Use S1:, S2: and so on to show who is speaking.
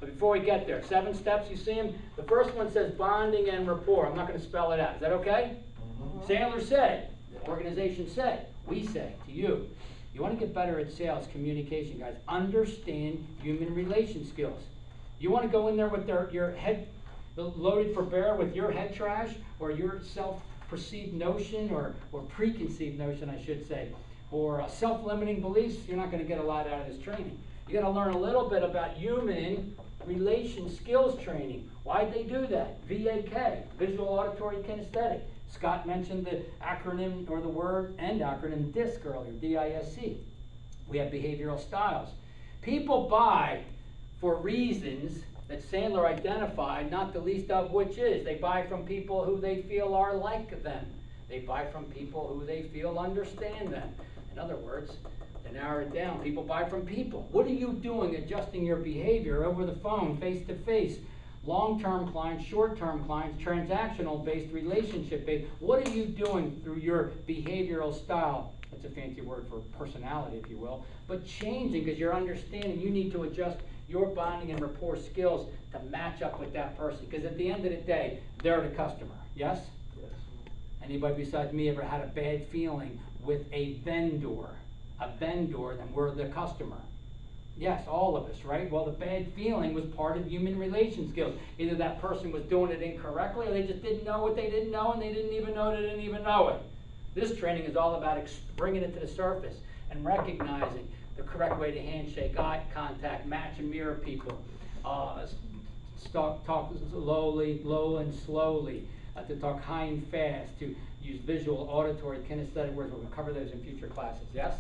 S1: But before we get there, 7 steps, you see them? The first one says bonding and rapport. I'm not going to spell it out. Is that okay? Sandler said, the organization said, we say to you, you want to get better at sales communication, guys. Understand human relation skills. You want to go in there with your head loaded for bear with your head trash or your self-perceived notion or preconceived notion, I should say, or self-limiting beliefs, you're not going to get a lot out of this training. You're going to learn a little bit about human relation skills training. Why'd they do that? VAK, visual, auditory, kinesthetic. Scott mentioned the acronym or the word and acronym DISC earlier, D-I-S-C. We have behavioral styles. People buy for reasons that Sandler identified, not the least of which is they buy from people who they feel are like them. They buy from people who they feel understand them. In other words, to narrow it down, people buy from people. What are you doing adjusting your behavior over the phone, face-to-face? Long-term clients, short-term clients, transactional-based, relationship-based. What are you doing through your behavioral style? That's a fancy word for personality, if you will. But changing because you're understanding you need to adjust your bonding and rapport skills to match up with that person. Because at the end of the day, they're the customer. Yes?
S2: Yes.
S1: Anybody besides me ever had a bad feeling with a vendor? A vendor, then we're the customer. Yes, all of us, right? Well, the bad feeling was part of human relation skills. Either that person was doing it incorrectly or they just didn't know what they didn't know and they didn't even know they didn't even know it. This training is all about bringing it to the surface and recognizing the correct way to handshake, eye contact, match and mirror people, talk slowly, low and slowly, to talk high and fast, to use visual, auditory, kinesthetic words. We'll cover those in future classes, yes?